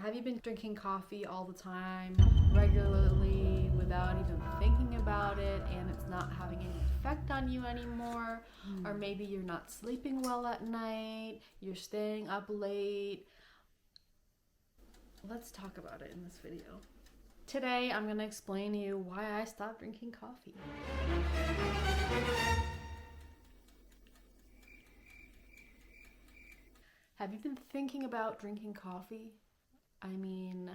Have you been drinking coffee all the time, regularly, without even thinking about it, and it's not having any effect on you anymore? Or maybe you're not sleeping well at night, you're staying up late. Let's talk about it in this video. Today, I'm going to explain to you why I stopped drinking coffee. Have you been thinking about drinking coffee? I mean,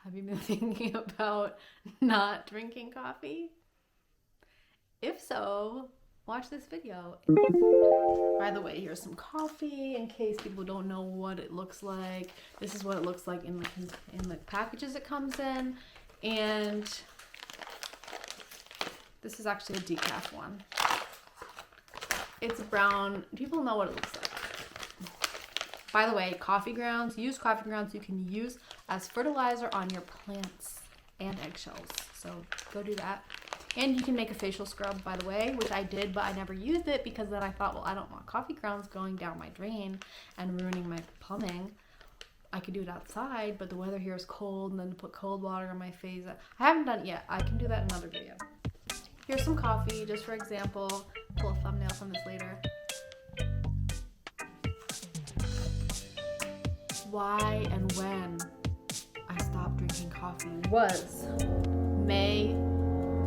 have you been thinking about not drinking coffee? If so, watch this video. By the way, here's some coffee in case people don't know what it looks like. This is what it looks like in the packages it comes in. And this is actually a decaf one. It's brown. People know what it looks like. By the way, coffee grounds, used coffee grounds you can use as fertilizer on your plants and eggshells. So go do that. And you can make a facial scrub, by the way, which I did, but I never used it because then I thought, well, I don't want coffee grounds going down my drain and ruining my plumbing. I could do it outside, but the weather here is cold, and then to put cold water on my face. I haven't done it yet. I can do that in another video. Here's some coffee, just for example. Pull a thumbnail from this later. Why and when I stopped drinking coffee was May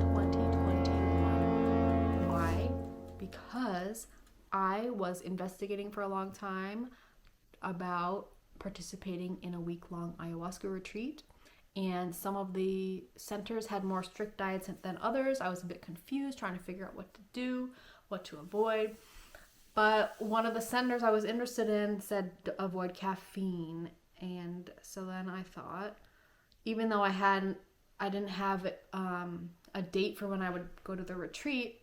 2021. Why? Because I was investigating for a long time about participating in a week-long ayahuasca retreat, and some of the centers had more strict diets than others. I was a bit confused, trying to figure out what to do, what to avoid. But one of the centers I was interested in said to avoid caffeine. And so then I thought, even though I didn't have a date for when I would go to the retreat,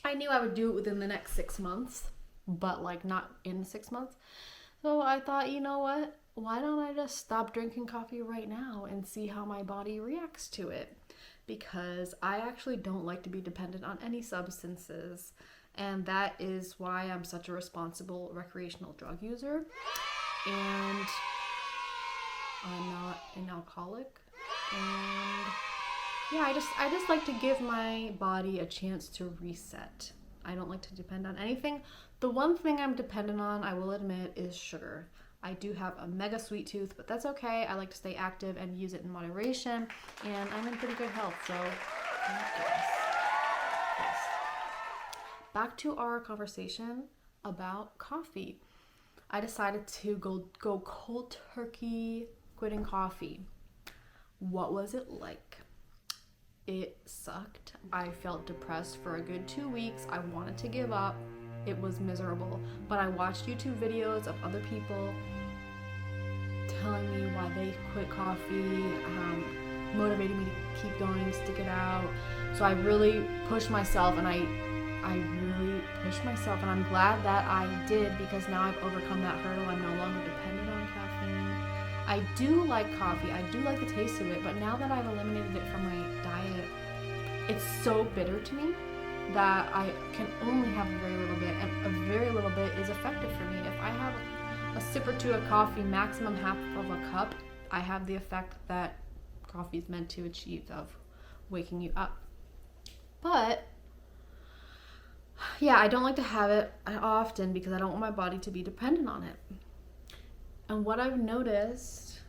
I knew I would do it within the next 6 months, but like not in 6 months. So I thought, you know what? Why don't I just stop drinking coffee right now and see how my body reacts to it? Because I actually don't like to be dependent on any substances. And that is why I'm such a responsible recreational drug user. And I'm not an alcoholic. And yeah, I just like to give my body a chance to reset. I don't like to depend on anything. The one thing I'm dependent on, I will admit, is sugar. I do have a mega sweet tooth, but that's okay. I like to stay active and use it in moderation. And I'm in pretty good health, so yes. Back to our conversation about coffee. I decided to go cold turkey quitting coffee. What was it like? It sucked. I felt depressed for a good 2 weeks. I wanted to give up. It was miserable. But I watched YouTube videos of other people telling me why they quit coffee, motivating me to keep going, stick it out. So I really pushed myself, and I really pushed myself, and I'm glad that I did, because now I've overcome that hurdle. I'm no longer dependent on caffeine. I do like coffee. I do like the taste of it, but now that I've eliminated it from my diet, it's so bitter to me that I can only have a very little bit, and a very little bit is effective for me. If I have a sip or two of coffee, maximum half of a cup, I have the effect that coffee is meant to achieve of waking you up. But yeah, I don't like to have it often because I don't want my body to be dependent on it. And what I've noticed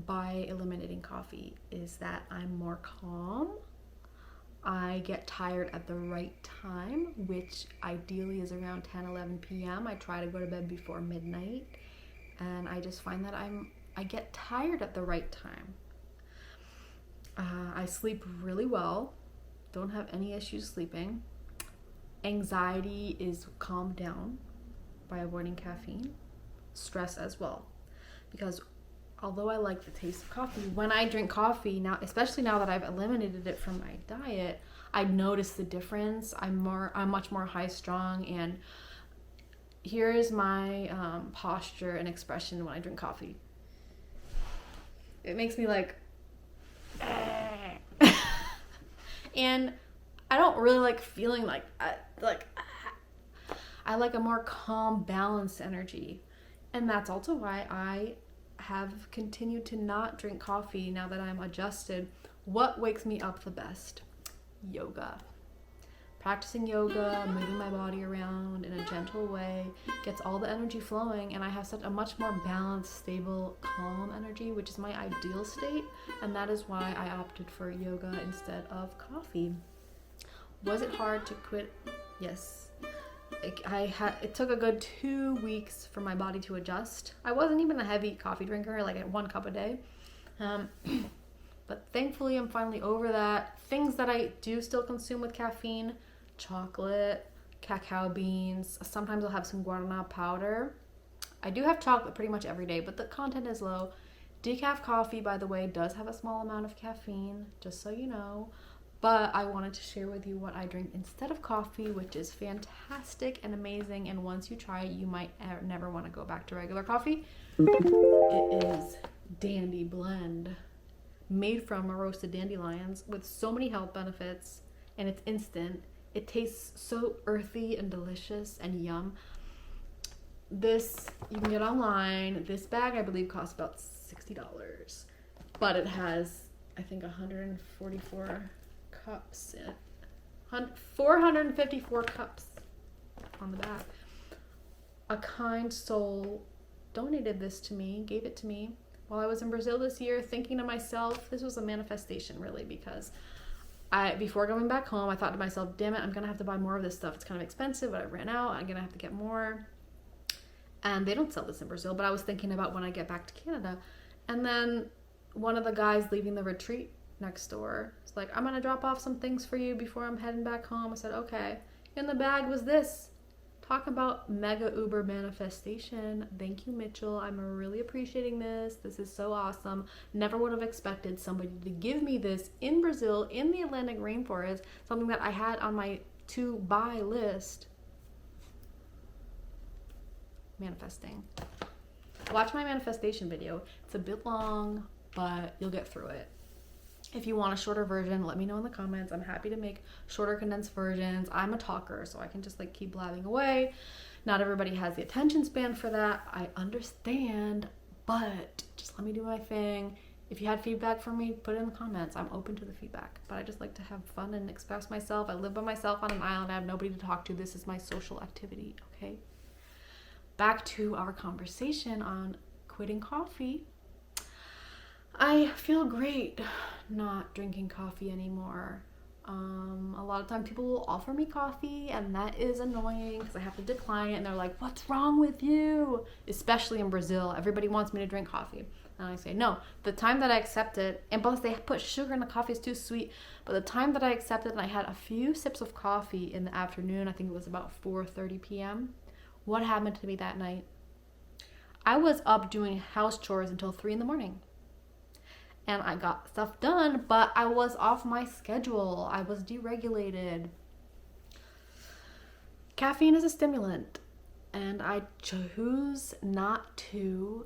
by eliminating coffee is that I'm more calm. I get tired at the right time, which ideally is around 10, 11 p.m. I try to go to bed before midnight, and I just find that I get tired at the right time. I sleep really well, don't have any issues sleeping. Anxiety is calmed down by avoiding caffeine. Stress as well. Because although I like the taste of coffee, when I drink coffee now, especially now that I've eliminated it from my diet, I notice the difference. I'm much more high strung, and here is my posture and expression when I drink coffee. It makes me like and I don't really like feeling like I like a more calm, balanced energy. And that's also why I have continued to not drink coffee now that I'm adjusted. What wakes me up the best? Yoga. Practicing yoga, moving my body around in a gentle way, gets all the energy flowing, and I have such a much more balanced, stable, calm energy, which is my ideal state, and that is why I opted for yoga instead of coffee. Was it hard to quit? Yes. It took a good 2 weeks for my body to adjust. I wasn't even a heavy coffee drinker, like 1 cup a day. But thankfully, I'm finally over that. Things that I do still consume with caffeine: chocolate, cacao beans. Sometimes I'll have some guarana powder. I do have chocolate pretty much every day, but the content is low. Decaf coffee, by the way, does have a small amount of caffeine, just so you know. But I wanted to share with you what I drink instead of coffee, which is fantastic and amazing. And once you try it, you might never want to go back to regular coffee. It is Dandy Blend, made from roasted dandelions with so many health benefits, and it's instant. It tastes so earthy and delicious and yum. This you can get online. This bag, I believe, costs about $60, but it has, I think, 144 cups in it. 454 cups on the back. A kind soul donated this to me, gave it to me while I was in Brazil this year, thinking to myself, this was a manifestation really, because before going back home, I thought to myself, damn it, I'm gonna have to buy more of this stuff. It's kind of expensive, but I ran out. I'm gonna have to get more. And they don't sell this in Brazil, but I was thinking about when I get back to Canada. And then one of the guys leaving the retreat next door was like, I'm gonna drop off some things for you before I'm heading back home. I said, okay. In the bag was this. Talk about mega uber manifestation. Thank you, Mitchell. I'm really appreciating this. This is so awesome. Never would have expected somebody to give me this in Brazil, in the Atlantic rainforest, something that I had on my to buy list. Manifesting. Watch my manifestation video. It's a bit long, but you'll get through it. If you want a shorter version, let me know in the comments. I'm happy to make shorter condensed versions. I'm a talker, so I can just keep blabbing away. Not everybody has the attention span for that. I understand, but just let me do my thing. If you had feedback for me, put it in the comments. I'm open to the feedback, but I just like to have fun and express myself. I live by myself on an island. I have nobody to talk to. This is my social activity, okay? Back to our conversation on quitting coffee. I feel great not drinking coffee anymore. A lot of times people will offer me coffee, and that is annoying because I have to decline it, and they're like, what's wrong with you? Especially in Brazil, everybody wants me to drink coffee. And I say, no, the time that I accept it, and plus they put sugar in the coffee, is too sweet, but the time that I accepted and I had a few sips of coffee in the afternoon, I think it was about 4:30 p.m., what happened to me that night? I was up doing house chores until 3 in the morning. And I got stuff done, but I was off my schedule. I was deregulated. Caffeine is a stimulant, and I choose not to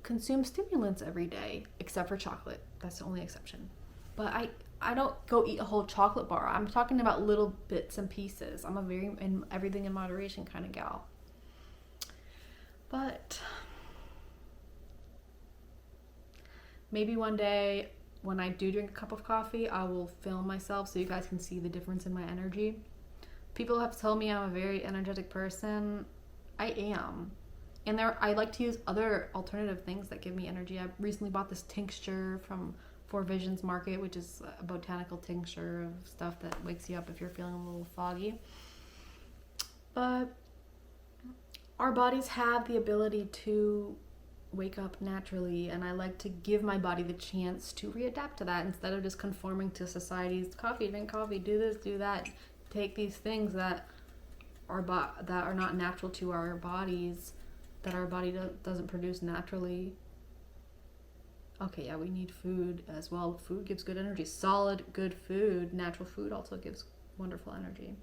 consume stimulants every day, except for chocolate. That's the only exception. But I don't go eat a whole chocolate bar. I'm talking about little bits and pieces. I'm a very everything in moderation kind of gal. But maybe one day when I do drink a cup of coffee, I will film myself so you guys can see the difference in my energy. People have told me I'm a very energetic person. I am. And I like to use other alternative things that give me energy. I recently bought this tincture from Four Visions Market, which is a botanical tincture of stuff that wakes you up if you're feeling a little foggy. But our bodies have the ability to wake up naturally, and I like to give my body the chance to readapt to that instead of just conforming to society's coffee, drink coffee, do this, do that, take these things that are not natural to our bodies, that our body doesn't produce naturally. Okay, yeah, we need food as well. Food gives good energy. Solid, good food, natural food also gives wonderful energy.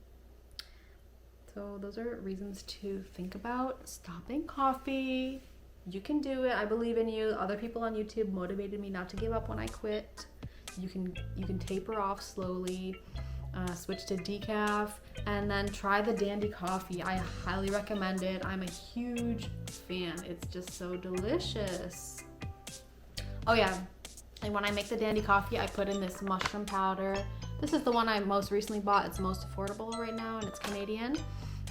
So those are reasons to think about stopping coffee. You can do it. I believe in you. Other people on YouTube motivated me not to give up when I quit. You can taper off slowly, switch to decaf, and then try the Dandy coffee. I highly recommend it. I'm a huge fan. It's just so delicious. Oh yeah, and when I make the dandy coffee, I put in this mushroom powder. This is the one I most recently bought. It's most affordable right now, and it's Canadian.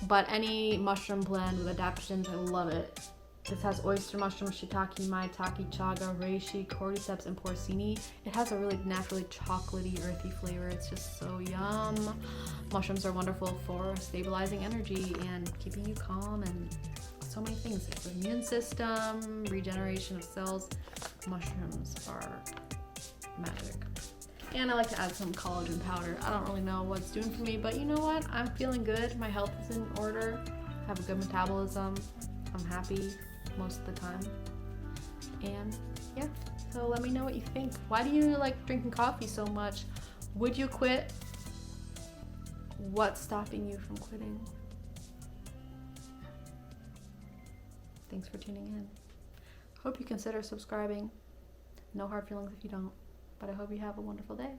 But any mushroom blend with adaptogens, I love it. This has oyster mushroom, shiitake, maitake, chaga, reishi, cordyceps, and porcini. It has a really naturally chocolatey, earthy flavor. It's just so yum. Mushrooms are wonderful for stabilizing energy and keeping you calm and so many things. The immune system, regeneration of cells. Mushrooms are magic. And I like to add some collagen powder. I don't really know what it's doing for me, but you know what? I'm feeling good. My health is in order. I have a good metabolism. I'm happy most of the time. And yeah, so let me know what you think. Why do you like drinking coffee so much? Would you quit? What's stopping you from quitting? Thanks for tuning in. Hope you consider subscribing. No hard feelings if you don't, but I hope you have a wonderful day.